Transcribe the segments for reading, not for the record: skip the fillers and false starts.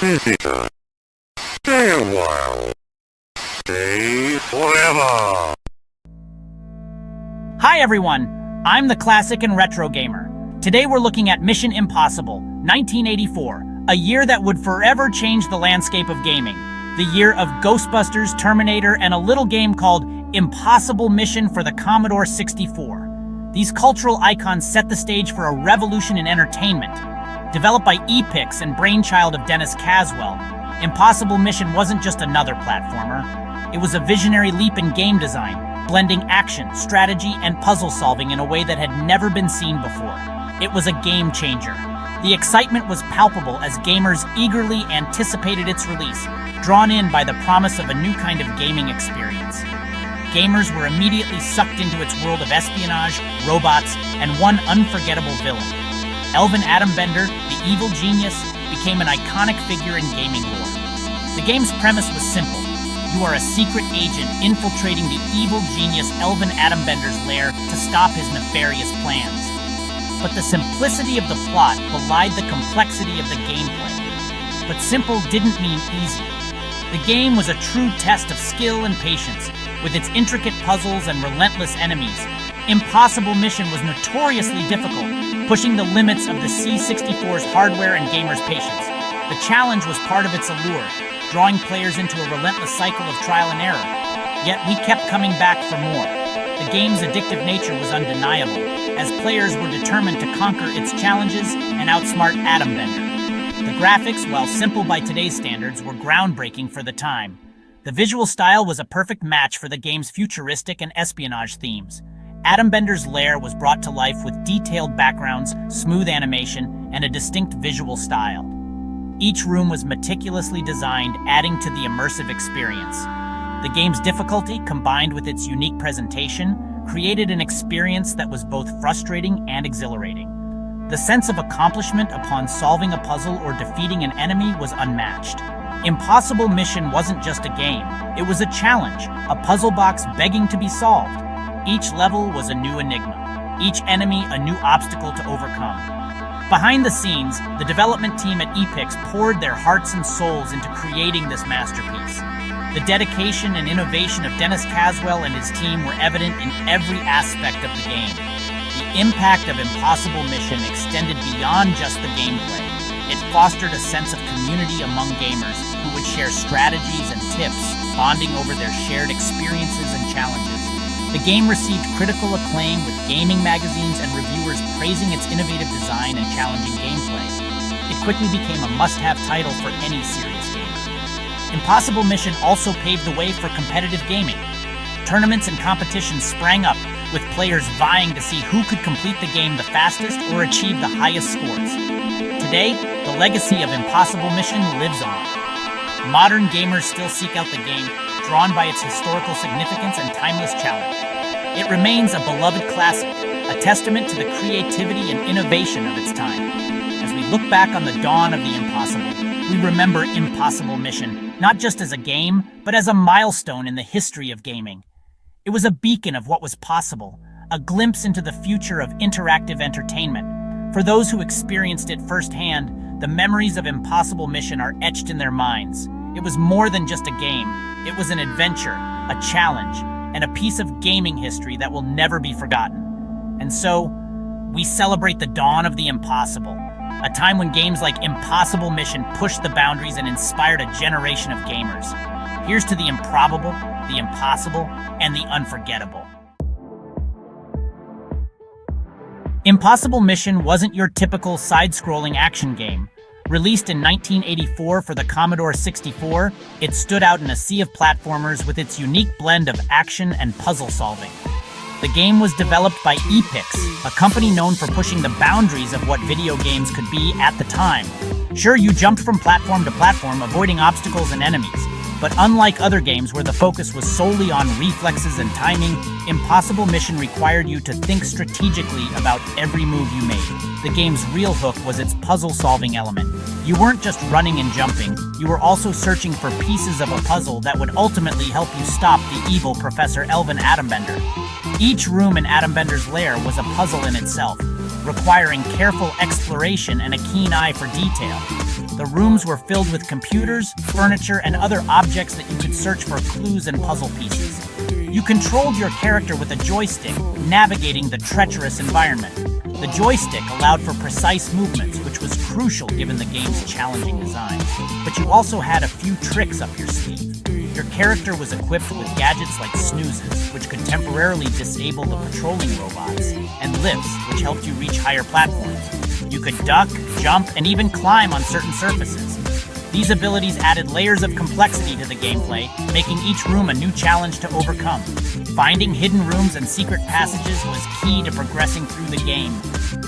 visitor. Stay a while. Stay forever. Hi everyone, I'm the classic and retro gamer. Today we're looking at Mission Impossible, 1984, a year that would forever change the landscape of gaming. The year of Ghostbusters, Terminator, and a little game called Impossible Mission for the Commodore 64. These cultural icons set the stage for a revolution in entertainment. Developed by Epyx and brainchild of Dennis Caswell, Impossible Mission wasn't just another platformer. It was a visionary leap in game design, blending action, strategy, and puzzle solving in a way that had never been seen before. It was a game changer. The excitement was palpable as gamers eagerly anticipated its release, drawn in by the promise of a new kind of gaming experience. Gamers were immediately sucked into its world of espionage, robots, and one unforgettable villain. Elvin Atombender, the evil genius, became an iconic figure in gaming lore. The game's premise was simple. You are a secret agent infiltrating the evil genius Elvin Atombender's lair to stop his nefarious plans. But the simplicity of the plot belied the complexity of the gameplay. But simple didn't mean easy. The game was a true test of skill and patience. With its intricate puzzles and relentless enemies, Impossible Mission was notoriously difficult, pushing the limits of the C64's hardware and gamers' patience. The challenge was part of its allure, drawing players into a relentless cycle of trial and error. Yet we kept coming back for more. The game's addictive nature was undeniable, as players were determined to conquer its challenges and outsmart Atombender. The graphics, while simple by today's standards, were groundbreaking for the time. The visual style was a perfect match for the game's futuristic and espionage themes. Atombender's lair was brought to life with detailed backgrounds, smooth animation, and a distinct visual style. Each room was meticulously designed, adding to the immersive experience. The game's difficulty, combined with its unique presentation, created an experience that was both frustrating and exhilarating. The sense of accomplishment upon solving a puzzle or defeating an enemy was unmatched. Impossible Mission wasn't just a game, it was a challenge, a puzzle box begging to be solved. Each level was a new enigma, each enemy a new obstacle to overcome. Behind the scenes, the development team at Epyx poured their hearts and souls into creating this masterpiece. The dedication and innovation of Dennis Caswell and his team were evident in every aspect of the game. The impact of Impossible Mission extended beyond just the gameplay. It fostered a sense of community among gamers who would share strategies and tips, bonding over their shared experiences and challenges. The game received critical acclaim with gaming magazines and reviewers praising its innovative design and challenging gameplay. It quickly became a must-have title for any serious gamer. Impossible Mission also paved the way for competitive gaming. Tournaments and competitions sprang up, with players vying to see who could complete the game the fastest or achieve the highest scores. Today, the legacy of Impossible Mission lives on. Modern gamers still seek out the game, drawn by its historical significance and timeless challenge. It remains a beloved classic, a testament to the creativity and innovation of its time. As we look back on the dawn of the impossible, we remember Impossible Mission, not just as a game, but as a milestone in the history of gaming. It was a beacon of what was possible, a glimpse into the future of interactive entertainment. For those who experienced it firsthand, the memories of Impossible Mission are etched in their minds. It was more than just a game. It was an adventure, a challenge, and a piece of gaming history that will never be forgotten. And so, we celebrate the dawn of the impossible, a time when games like Impossible Mission pushed the boundaries and inspired a generation of gamers. Here's to the improbable, the impossible, and the unforgettable. Impossible Mission wasn't your typical side-scrolling action game. Released in 1984 for the Commodore 64, it stood out in a sea of platformers with its unique blend of action and puzzle solving. The game was developed by Epyx, a company known for pushing the boundaries of what video games could be at the time. Sure, you jumped from platform to platform, avoiding obstacles and enemies, but unlike other games where the focus was solely on reflexes and timing, Impossible Mission required you to think strategically about every move you made. The game's real hook was its puzzle-solving element. You weren't just running and jumping, you were also searching for pieces of a puzzle that would ultimately help you stop the evil Professor Elvin Atombender. Each room in Atombender's lair was a puzzle in itself, requiring careful exploration and a keen eye for detail. The rooms were filled with computers, furniture, and other objects that you could search for clues and puzzle pieces. You controlled your character with a joystick, navigating the treacherous environment. The joystick allowed for precise movements, which was crucial given the game's challenging design. But you also had a few tricks up your sleeve. Your character was equipped with gadgets like snoozes, which could temporarily disable the patrolling robots, and lifts, which helped you reach higher platforms. You could duck, jump, and even climb on certain surfaces. These abilities added layers of complexity to the gameplay, making each room a new challenge to overcome. Finding hidden rooms and secret passages was key to progressing through the game.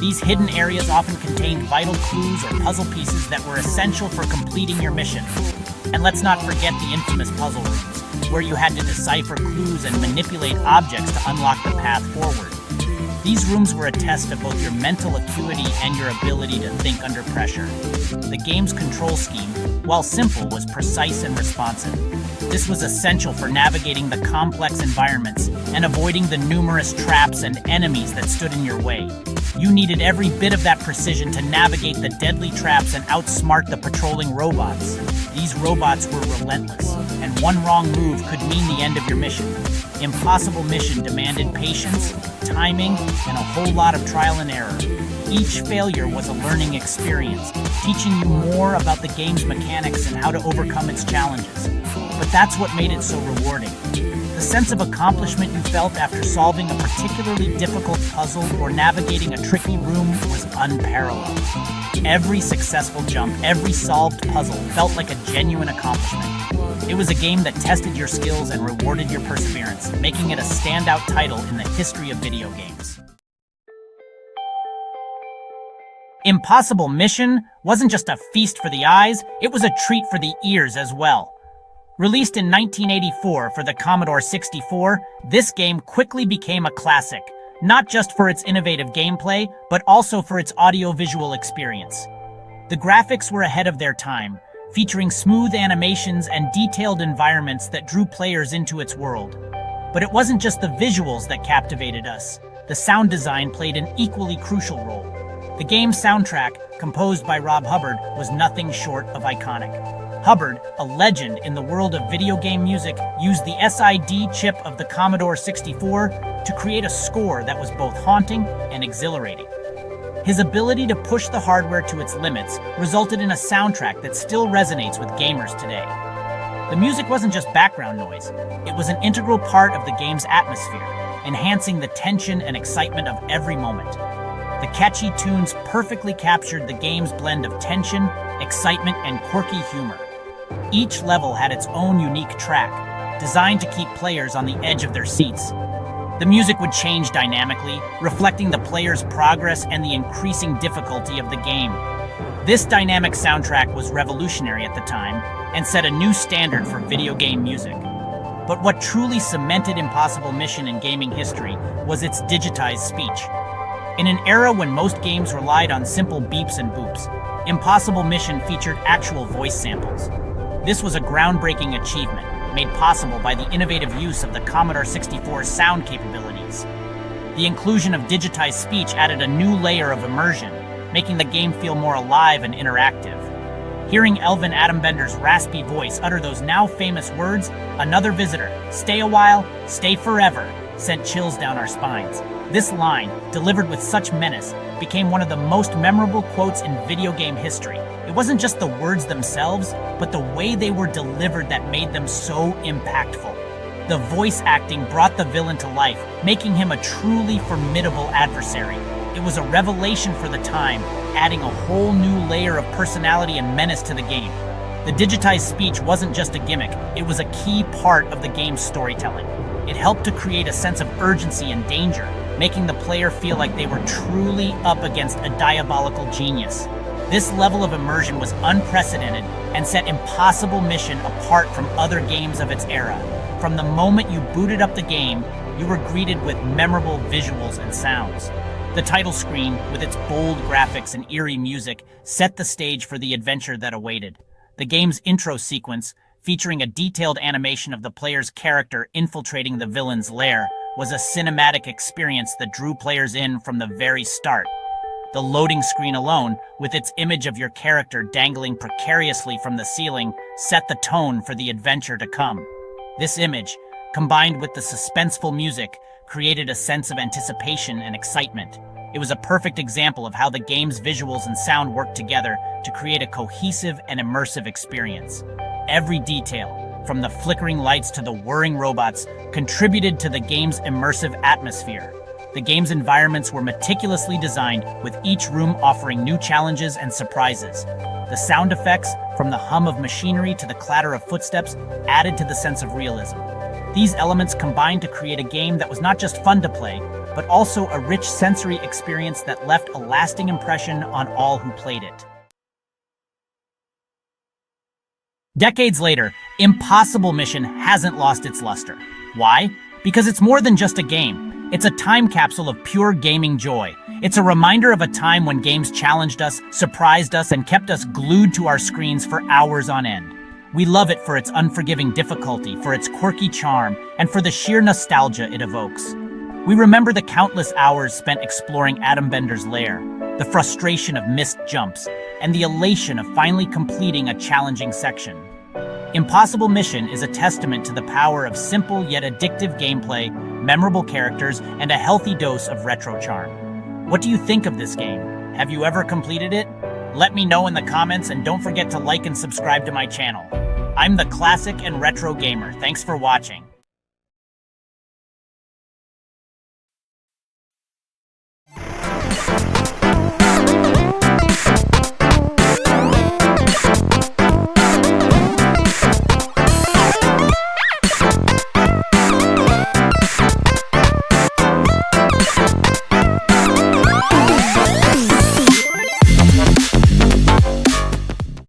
These hidden areas often contained vital clues or puzzle pieces that were essential for completing your mission. And let's not forget the infamous puzzle rooms, where you had to decipher clues and manipulate objects to unlock the path forward. These rooms were a test of both your mental acuity and your ability to think under pressure. The game's control scheme, while simple, was precise and responsive. This was essential for navigating the complex environments and avoiding the numerous traps and enemies that stood in your way. You needed every bit of that precision to navigate the deadly traps and outsmart the patrolling robots. These robots were relentless, and one wrong move could mean the end of your mission. Impossible Mission demanded patience, timing, and a whole lot of trial and error. Each failure was a learning experience, teaching you more about the game's mechanics and how to overcome its challenges. But that's what made it so rewarding. The sense of accomplishment you felt after solving a particularly difficult puzzle or navigating a tricky room was unparalleled. Every successful jump, every solved puzzle felt like a genuine accomplishment. It was a game that tested your skills and rewarded your perseverance, making it a standout title in the history of video games. Impossible Mission wasn't just a feast for the eyes, it was a treat for the ears as well. Released in 1984 for the Commodore 64, this game quickly became a classic, not just for its innovative gameplay, but also for its audio-visual experience. The graphics were ahead of their time, featuring smooth animations and detailed environments that drew players into its world. But it wasn't just the visuals that captivated us. The sound design played an equally crucial role. The game's soundtrack, composed by Rob Hubbard, was nothing short of iconic. Hubbard, a legend in the world of video game music, used the SID chip of the Commodore 64 to create a score that was both haunting and exhilarating. His ability to push the hardware to its limits resulted in a soundtrack that still resonates with gamers today. The music wasn't just background noise, it was an integral part of the game's atmosphere, enhancing the tension and excitement of every moment. The catchy tunes perfectly captured the game's blend of tension, excitement, and quirky humor. Each level had its own unique track, designed to keep players on the edge of their seats. The music would change dynamically, reflecting the player's progress and the increasing difficulty of the game. This dynamic soundtrack was revolutionary at the time and set a new standard for video game music. But what truly cemented Impossible Mission in gaming history was its digitized speech. In an era when most games relied on simple beeps and boops, Impossible Mission featured actual voice samples. This was a groundbreaking achievement, made possible by the innovative use of the Commodore 64's sound capabilities. The inclusion of digitized speech added a new layer of immersion, making the game feel more alive and interactive. Hearing Elvin Atombender's raspy voice utter those now famous words, "Another visitor, stay a while, stay forever," sent chills down our spines. This line, delivered with such menace, became one of the most memorable quotes in video game history. It wasn't just the words themselves, but the way they were delivered that made them so impactful. The voice acting brought the villain to life, making him a truly formidable adversary. It was a revelation for the time, adding a whole new layer of personality and menace to the game. The digitized speech wasn't just a gimmick, it was a key part of the game's storytelling. It helped to create a sense of urgency and danger, making the player feel like they were truly up against a diabolical genius. This level of immersion was unprecedented and set Impossible Mission apart from other games of its era. From the moment you booted up the game, you were greeted with memorable visuals and sounds. The title screen, with its bold graphics and eerie music, set the stage for the adventure that awaited. The game's intro sequence, featuring a detailed animation of the player's character infiltrating the villain's lair, was a cinematic experience that drew players in from the very start. The loading screen alone, with its image of your character dangling precariously from the ceiling, set the tone for the adventure to come. This image, combined with the suspenseful music, created a sense of anticipation and excitement. It was a perfect example of how the game's visuals and sound worked together to create a cohesive and immersive experience. Every detail, from the flickering lights to the whirring robots, contributed to the game's immersive atmosphere. The game's environments were meticulously designed, with each room offering new challenges and surprises. The sound effects, from the hum of machinery to the clatter of footsteps, added to the sense of realism. These elements combined to create a game that was not just fun to play, but also a rich sensory experience that left a lasting impression on all who played it. Decades later, Impossible Mission hasn't lost its luster. Why? Because it's more than just a game. It's a time capsule of pure gaming joy. It's a reminder of a time when games challenged us, surprised us, and kept us glued to our screens for hours on end. We love it for its unforgiving difficulty, for its quirky charm, and for the sheer nostalgia it evokes. We remember the countless hours spent exploring Atombender's lair, the frustration of missed jumps, and the elation of finally completing a challenging section. Impossible Mission is a testament to the power of simple yet addictive gameplay, memorable characters, and a healthy dose of retro charm. What do you think of this game? Have you ever completed it? Let me know in the comments, and don't forget to like and subscribe to my channel. I'm the Classic and Retro Gamer. Thanks for watching.